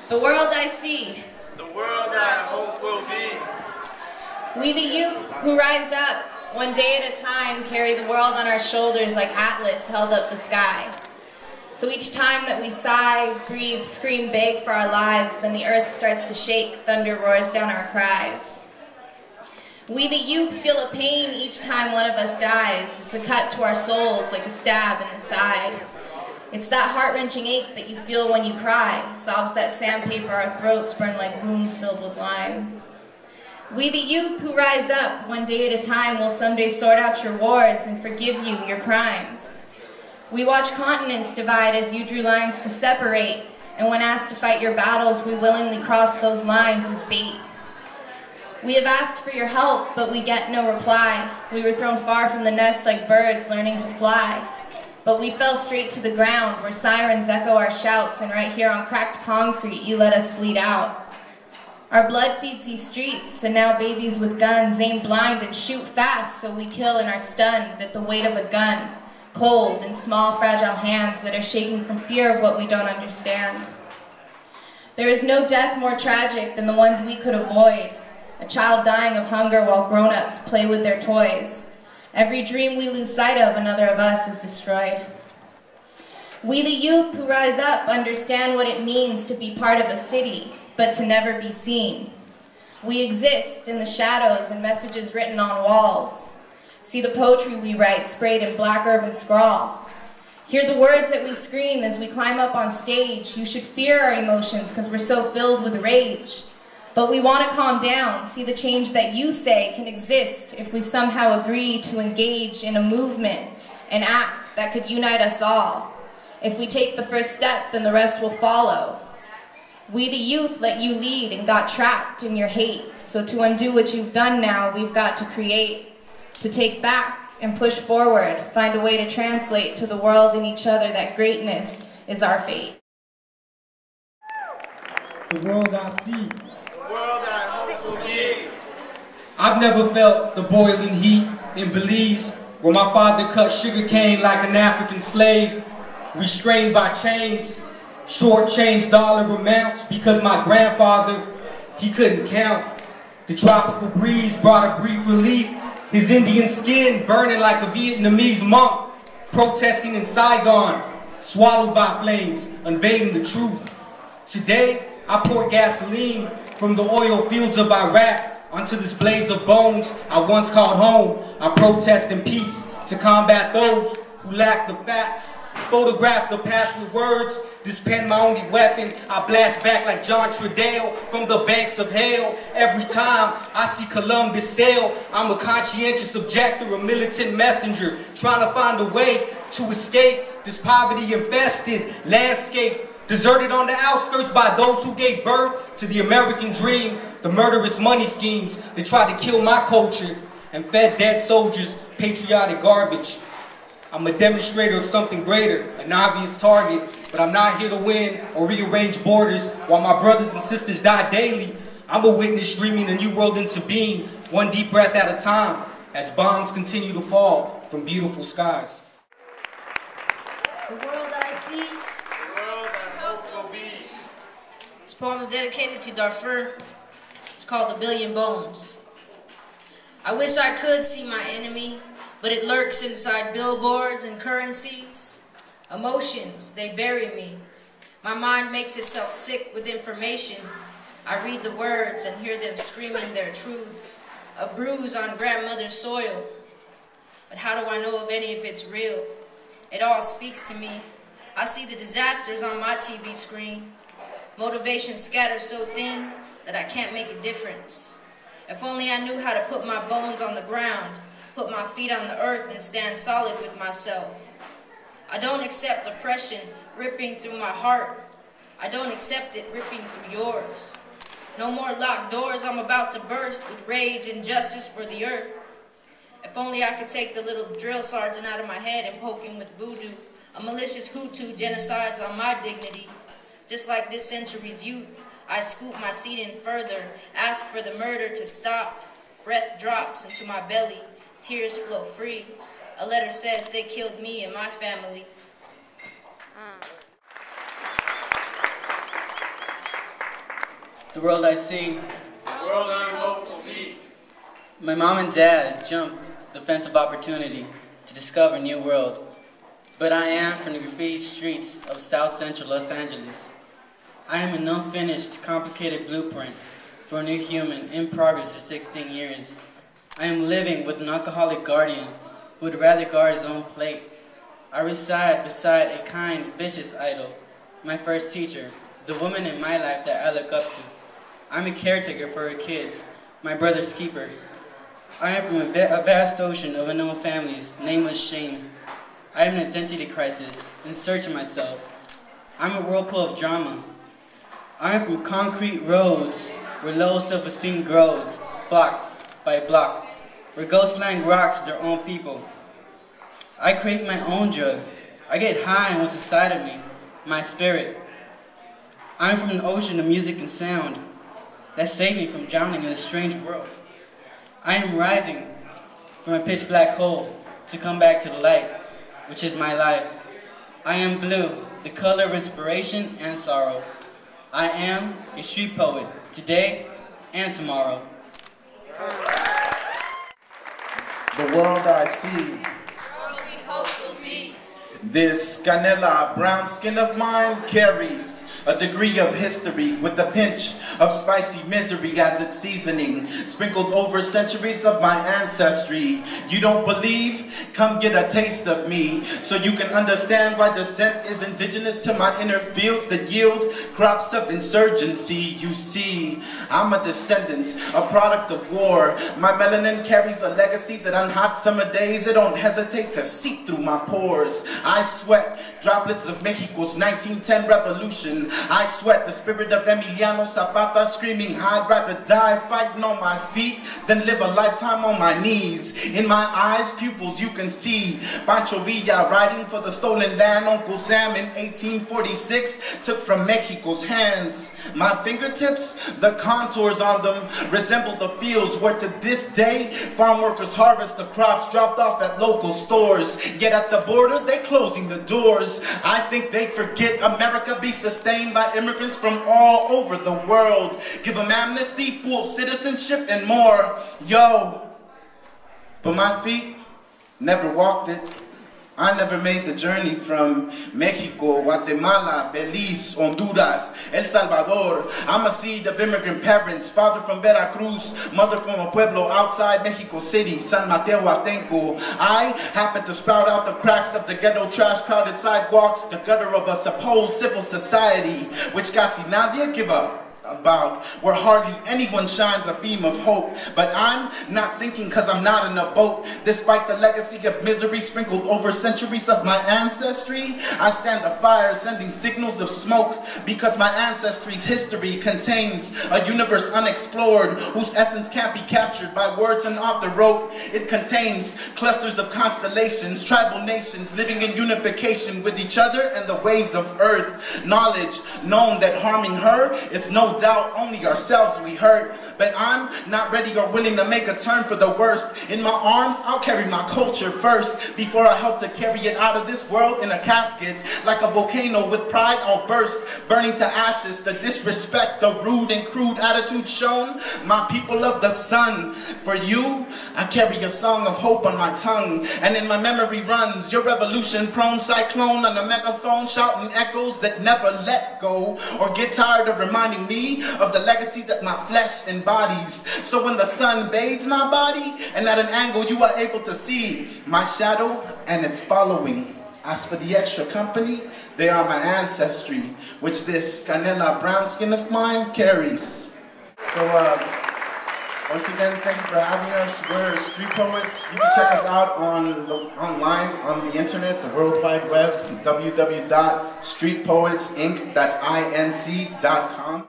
The world I see. The world I hope will be. We the youth who rise up, one day at a time, carry the world on our shoulders like Atlas held up the sky. So each time that we sigh, breathe, scream, beg for our lives, then the earth starts to shake, thunder roars down our cries. We the youth feel a pain each time one of us dies. It's a cut to our souls like a stab in the side. It's that heart-wrenching ache that you feel when you cry, sobs that sandpaper our throats burn like wounds filled with lime. We the youth who rise up, one day at a time, will someday sort out your wars and forgive you your crimes. We watch continents divide as you drew lines to separate, and when asked to fight your battles, we willingly cross those lines as bait. We have asked for your help, but we get no reply. We were thrown far from the nest like birds learning to fly. But we fell straight to the ground where sirens echo our shouts, and right here on cracked concrete you let us bleed out. Our blood feeds these streets, and now babies with guns aim blind and shoot fast, so we kill and are stunned at the weight of a gun, cold in small fragile hands that are shaking from fear of what we don't understand. There is no death more tragic than the ones we could avoid, a child dying of hunger while grown-ups play with their toys. Every dream we lose sight of, another of us is destroyed. We the youth who rise up understand what it means to be part of a city, but to never be seen. We exist in the shadows and messages written on walls. See the poetry we write sprayed in black urban scrawl. Hear the words that we scream as we climb up on stage. You should fear our emotions because we're so filled with rage. But we want to calm down, see the change that you say can exist if we somehow agree to engage in a movement, an act that could unite us all. If we take the first step, then the rest will follow. We the youth let you lead and got trapped in your hate. So to undo what you've done now, we've got to create, to take back and push forward, find a way to translate to the world and each other that greatness is our fate. The world I see. The world I hope will be. I've never felt the boiling heat in Belize, where my father cut sugar cane like an African slave, restrained by chains, short-changed dollar amounts because my grandfather, he couldn't count. The tropical breeze brought a brief relief, his Indian skin burning like a Vietnamese monk, protesting in Saigon, swallowed by flames, unveiling the truth. Today, I pour gasoline from the oil fields of Iraq onto this blaze of bones I once called home. I protest in peace to combat those who lack the facts. Photograph the past with words, this pen my only weapon. I blast back like John Trudell from the banks of hell. Every time I see Columbus sail, I'm a conscientious objector, a militant messenger, trying to find a way to escape this poverty-infested landscape, deserted on the outskirts by those who gave birth to the American dream, the murderous money schemes that tried to kill my culture and fed dead soldiers patriotic garbage. I'm a demonstrator of something greater, an obvious target, but I'm not here to win or rearrange borders while my brothers and sisters die daily. I'm a witness streaming a new world into being, one deep breath at a time, as bombs continue to fall from beautiful skies. The world I see. The world I hope will be. This poem is dedicated to Darfur. It's called The Billion Bones. I wish I could see my enemy, but it lurks inside billboards and currencies. Emotions, they bury me. My mind makes itself sick with information. I read the words and hear them screaming their truths. A bruise on grandmother's soil. But how do I know if any of it's real? It all speaks to me. I see the disasters on my TV screen. Motivation scatters so thin that I can't make a difference. If only I knew how to put my bones on the ground, put my feet on the earth and stand solid with myself. I don't accept oppression ripping through my heart. I don't accept it ripping through yours. No more locked doors, I'm about to burst with rage and justice for the earth. If only I could take the little drill sergeant out of my head and poke him with voodoo. A malicious Hutu genocides on my dignity. Just like this century's youth, I scoop my seat in further, ask for the murder to stop. Breath drops into my belly, tears flow free. A letter says they killed me and my family. The world I see. The world I hope will be. My mom and dad jumped the fence of opportunity to discover a new world. But I am from the graffiti streets of South Central Los Angeles. I am an unfinished, complicated blueprint for a new human in progress for 16 years. I am living with an alcoholic guardian who would rather guard his own plate. I reside beside a kind, vicious idol, my first teacher, the woman in my life that I look up to. I'm a caretaker for her kids, my brother's keepers. I am from a vast ocean of unknown families, nameless shame. I have an identity crisis, in search of myself. I'm a whirlpool of drama. I am from concrete roads, where low self-esteem grows, block by block, where ghost land rocks their own people. I create my own drug. I get high on what's inside of me, my spirit. I'm from an ocean of music and sound that saved me from drowning in a strange world. I am rising from a pitch black hole to come back to the light, which is my life. I am blue, the color of inspiration and sorrow. I am a street poet, today and tomorrow. The world I see. What we hope will be. This canela brown skin of mine carries a degree of history with a pinch of spicy misery as its seasoning, sprinkled over centuries of my ancestry. You don't believe? Come get a taste of me so you can understand why descent is indigenous to my inner fields that yield crops of insurgency. You see, I'm a descendant, a product of war. My melanin carries a legacy that on hot summer days it don't hesitate to seep through my pores. I sweat droplets of Mexico's 1910 revolution. I sweat the spirit of Emiliano Zapata screaming, I'd rather die fighting on my feet than live a lifetime on my knees. In my eyes, pupils, you can see Pancho Villa riding for the stolen land Uncle Sam in 1846 took from Mexico's hands. My fingertips, the contours on them resemble the fields where to this day farm workers harvest the crops dropped off at local stores. Yet at the border, they closing the doors. I think they forget America be sustained by immigrants from all over the world. Give them amnesty, full citizenship, and more. Yo, but my feet never walked it. I never made the journey from Mexico, Guatemala, Belize, Honduras, El Salvador. I'm a seed of immigrant parents, father from Veracruz, mother from a pueblo outside Mexico City, San Mateo Atenco. I happen to sprout out the cracks of the ghetto trash crowded sidewalks, the gutter of a supposed civil society, which casi nadie give up about, where hardly anyone shines a beam of hope. But I'm not sinking because I'm not in a boat. Despite the legacy of misery sprinkled over centuries of my ancestry, I stand afire sending signals of smoke because my ancestry's history contains a universe unexplored whose essence can't be captured by words an author wrote. It contains clusters of constellations, tribal nations living in unification with each other and the ways of earth. Knowledge known that harming her is no doubt only ourselves we hurt. But I'm not ready or willing to make a turn for the worst. In my arms, I'll carry my culture first before I help to carry it out of this world in a casket. Like a volcano with pride, I'll burst, burning to ashes the disrespect, the rude and crude attitude shown. My people of the sun, for you, I carry a song of hope on my tongue. And in my memory runs your revolution-prone cyclone on a megaphone shouting echoes that never let go or get tired of reminding me of the legacy that my flesh embodies. So when the sun bathes my body and at an angle you are able to see my shadow and its following. As for the extra company, they are my ancestry, which this canela brown skin of mine carries. So once again, thank you for having us. We're Street Poets. You can check us out online on the internet, the World Wide Web, www.streetpoetsinc.com.